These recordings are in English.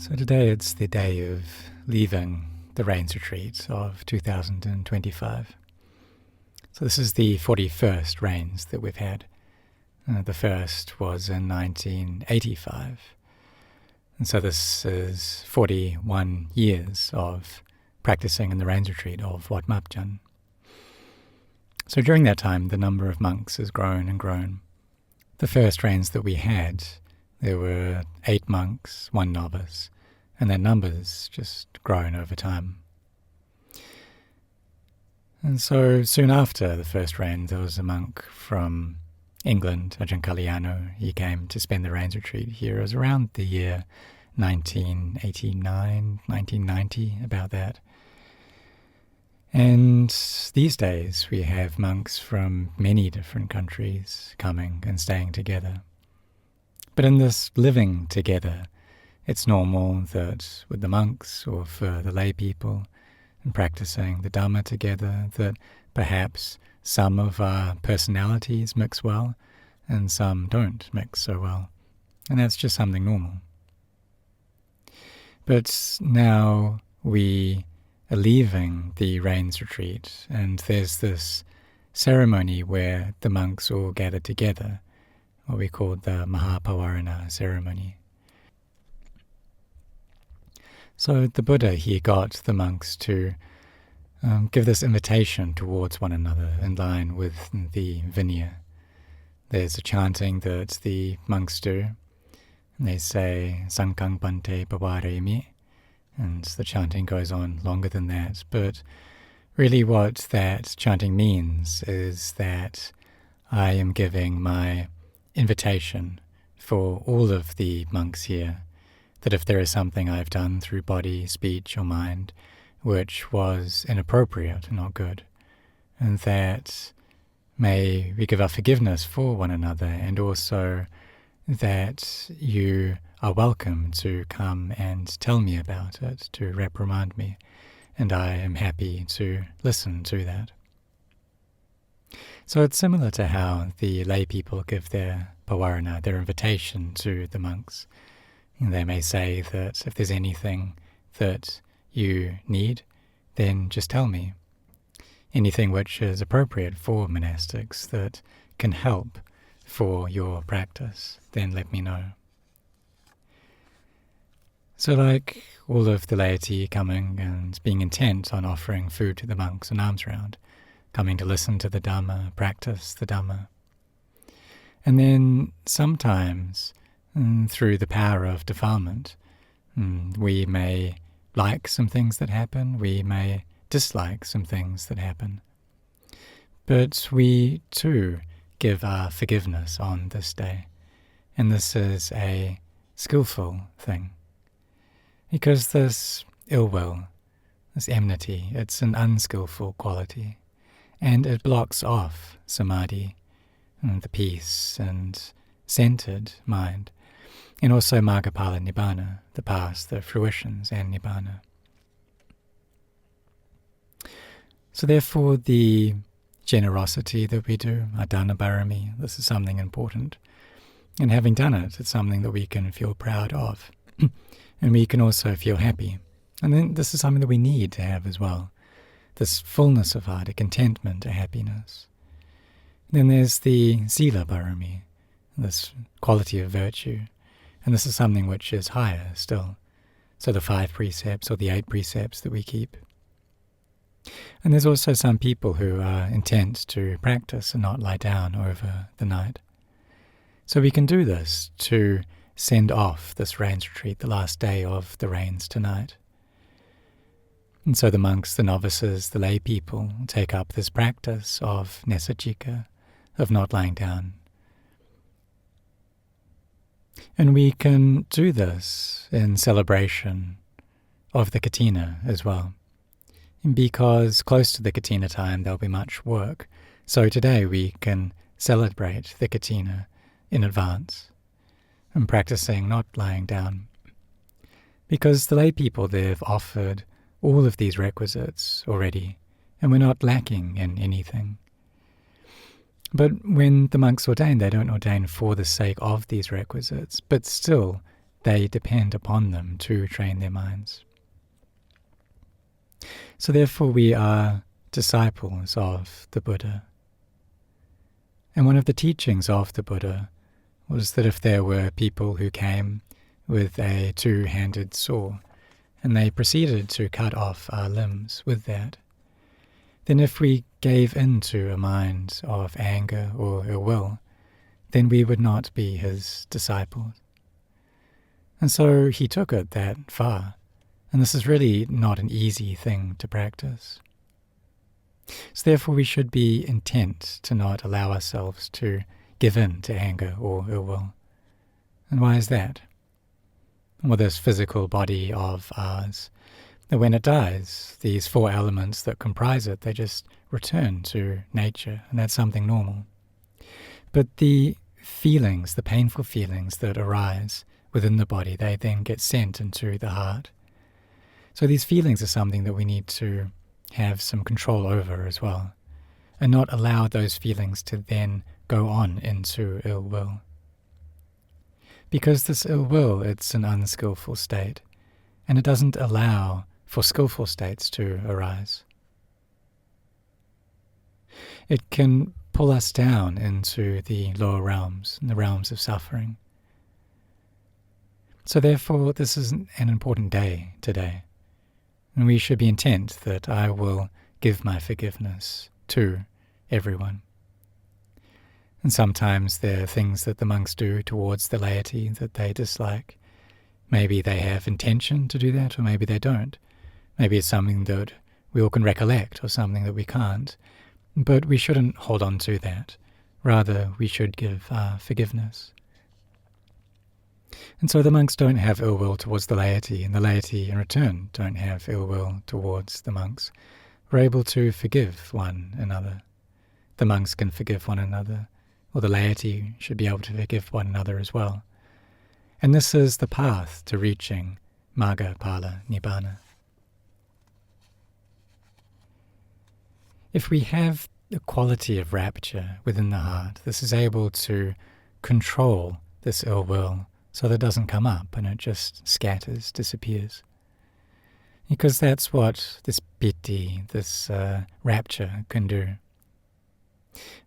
So today it's the day of leaving the Rains Retreat of 2025. So this is the 41st Rains that we've had. The first was in 1985. And so this is 41 years of practicing in the Rains Retreat of Wat Marp Jan. So during that time, the number of monks has grown and grown. The first Rains that we had, there were 8 monks, 1 novice, and their numbers just grown over time. And so soon after the first Rain, there was a monk from England, Ajahn Anan. He came to spend the Rains Retreat here. It was around the year 1989, 1990, about that. And these days we have monks from many different countries coming and staying together. But in this living together, it's normal that with the monks or for the lay people and practicing the Dhamma together, that perhaps some of our personalities mix well and some don't mix so well. And that's just something normal. But now we are leaving the Rains Retreat, and there's this ceremony where the monks all gather together, what we call the Maha Pawarana ceremony. So the Buddha, he got the monks to give this invitation towards one another in line with the Vinaya. There's a chanting that the monks do, and they say, Sankang Bante Pawaremi, and the chanting goes on longer than that. But really what that chanting means is that I am giving my invitation for all of the monks here, that if there is something I've done through body, speech, or mind which was inappropriate and not good, and that may we give our forgiveness for one another, and also that you are welcome to come and tell me about it, to reprimand me, and I am happy to listen to that. So it's similar to how the lay people give their pawarana, their invitation to the monks. And they may say that if there's anything that you need, then just tell me. Anything which is appropriate for monastics that can help for your practice, then let me know. So like all of the laity coming and being intent on offering food to the monks and alms round, coming to listen to the Dhamma, practice the Dhamma. And then sometimes through the power of defilement, we may like some things that happen, we may dislike some things that happen. But we too give our forgiveness on this day. And this is a skillful thing. Because this ill will, this enmity, it's an unskillful quality. And it blocks off samadhi, the peace and centered mind. And also Margapala Nibbana, the path, the fruitions, and Nibbana. So therefore the generosity that we do, our Dana Bharami, this is something important. And having done it, it's something that we can feel proud of. And we can also feel happy. And then this is something that we need to have as well. This fullness of heart, a contentment, a happiness. Then there's the Sila Bharami, this quality of virtue. And this is something which is higher still. So the 5 precepts or the 8 precepts that we keep. And there's also some people who are intent to practice and not lie down over the night. So we can do this to send off this Rains Retreat, the last day of the Rains tonight. And so the monks, the novices, the lay people take up this practice of Nesachika, of not lying down. And we can do this in celebration of the Katina as well. Because close to the Katina time there'll be much work. So today we can celebrate the Katina in advance and practicing not lying down. Because the lay people, they've offered all of these requisites already, and we're not lacking in anything. But when the monks ordain, they don't ordain for the sake of these requisites, but still they depend upon them to train their minds. So therefore we are disciples of the Buddha. And one of the teachings of the Buddha was that if there were people who came with a two-handed saw and they proceeded to cut off our limbs with that, then if we gave in to a mind of anger or ill will, then we would not be his disciples. And so he took it that far, and this is really not an easy thing to practice. So therefore we should be intent to not allow ourselves to give in to anger or ill will. And why is that? Well, this physical body of ours, that when it dies, these four elements that comprise it, they just return to nature, and that's something normal. But the feelings, the painful feelings that arise within the body, they then get sent into the heart. So these feelings are something that we need to have some control over as well, and not allow those feelings to then go on into ill will. Because this ill will, it's an unskillful state, and it doesn't allow for skillful states to arise. It can pull us down into the lower realms, the realms of suffering. So therefore, this is an important day today, and we should be intent that I will give my forgiveness to everyone. And sometimes there are things that the monks do towards the laity that they dislike. Maybe they have intention to do that, or maybe they don't. Maybe it's something that we all can recollect, or something that we can't. But we shouldn't hold on to that. Rather, we should give forgiveness. And so the monks don't have ill will towards the laity, and the laity in return don't have ill will towards the monks. We're able to forgive one another. The monks can forgive one another, or the laity should be able to forgive one another as well. And this is the path to reaching Magga Phala Nibbana. If we have the quality of rapture within the heart, this is able to control this ill will so that it doesn't come up and it just scatters, disappears. Because that's what this piti, this rapture can do.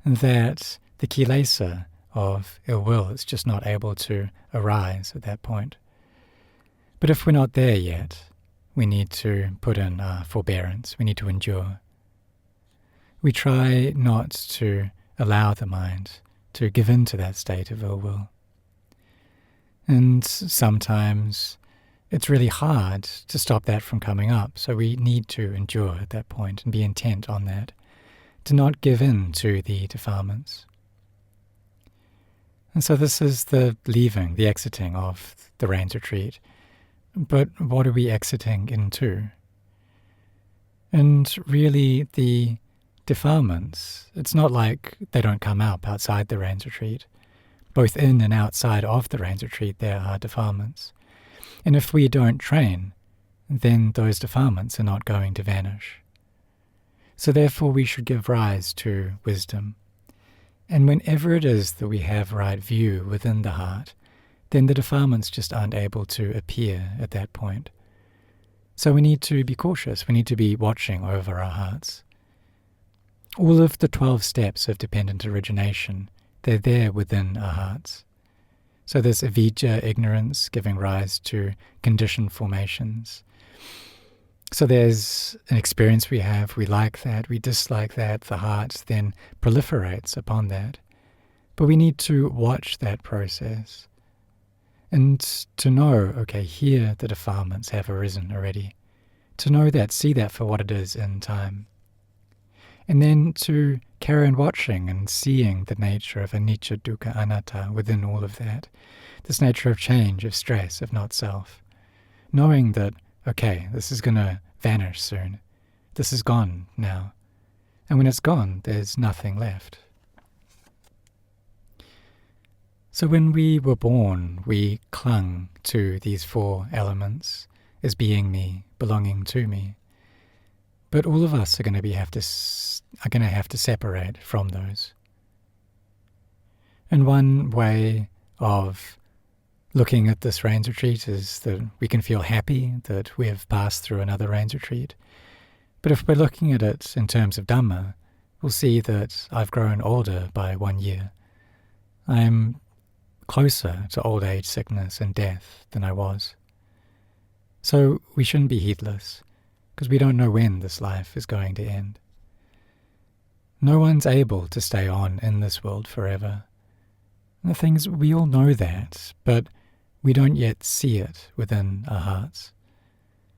And that the kilesa of ill will is just not able to arise at that point. But if we're not there yet, we need to put in forbearance, we need to endure. We try not to allow the mind to give in to that state of ill will. And sometimes it's really hard to stop that from coming up, so we need to endure at that point and be intent on that, to not give in to the defilements. And so this is the leaving, the exiting of the rains retreat. But what are we exiting into? And really the defilements, it's not like they don't come up outside the rains retreat. Both in and outside of the rains retreat there are defilements. And if we don't train, then those defilements are not going to vanish. So therefore we should give rise to wisdom. And whenever it is that we have right view within the heart, then the defilements just aren't able to appear at that point. So we need to be cautious, we need to be watching over our hearts. All of the 12 steps of dependent origination, they're there within our hearts. So there's avijja, ignorance, giving rise to conditioned formations. So there's an experience we have, we like that, we dislike that, the heart then proliferates upon that. But we need to watch that process and to know, okay, here the defilements have arisen already. To know that, see that for what it is in time. And then to carry on watching and seeing the nature of anicca, dukkha, anatta within all of that. This nature of change, of stress, of not self. Knowing that, okay, this is going to vanish soon. This is gone now. And when it's gone, there's nothing left. So when we were born, we clung to these 4 elements as being me, belonging to me. But all of us are going to have to separate from those. And one way of looking at this rains retreat is that we can feel happy that we have passed through another rains retreat. But if we're looking at it in terms of Dhamma, we'll see that I've grown older by 1 year. I'm closer to old age, sickness, and death than I was. So we shouldn't be heedless, because we don't know when this life is going to end. No one's able to stay on in this world forever. And the thing is, we all know that, but we don't yet see it within our hearts.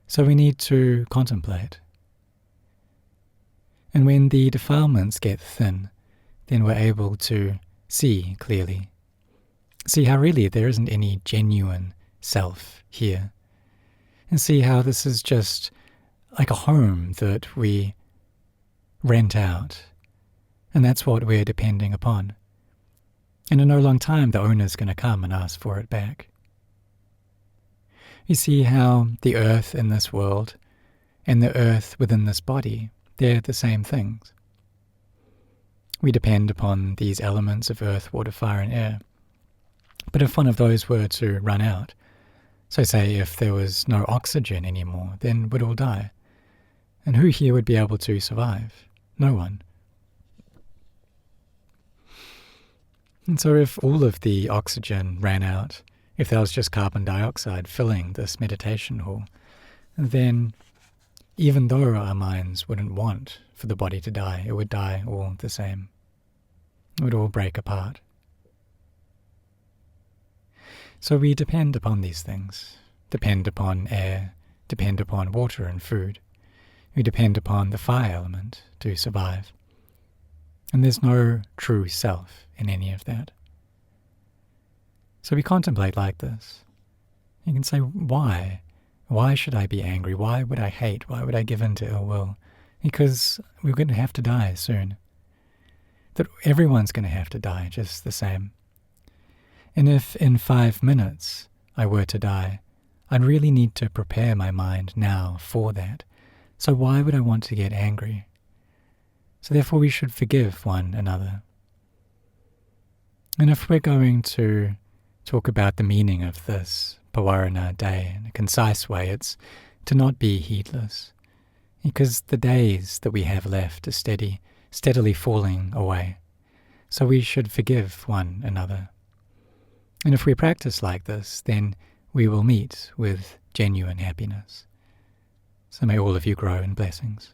So we need to contemplate. And when the defilements get thin, then we're able to see clearly. See how really there isn't any genuine self here. And see how this is just like a home that we rent out. And that's what we're depending upon. And in no long time, the owner's going to come and ask for it back. You see how the earth in this world and the earth within this body, they're the same things. We depend upon these elements of earth, water, fire, and air. But if one of those were to run out, so say if there was no oxygen anymore, then we'd all die. And who here would be able to survive? No one. And so if all of the oxygen ran out, if there was just carbon dioxide filling this meditation hall, then even though our minds wouldn't want for the body to die, it would die all the same. It would all break apart. So we depend upon these things, depend upon air, depend upon water and food. We depend upon the fire element to survive. And there's no true self in any of that. So we contemplate like this. You can say, why? Why should I be angry? Why would I hate? Why would I give in to ill will? Because we're going to have to die soon. That everyone's going to have to die just the same. And if in 5 minutes I were to die, I'd really need to prepare my mind now for that. So why would I want to get angry? So therefore we should forgive one another. And if we're going to talk about the meaning of this Pawarana day in a concise way, it's to not be heedless, because the days that we have left are steadily falling away. So we should forgive one another. And if we practice like this, then we will meet with genuine happiness. So may all of you grow in blessings.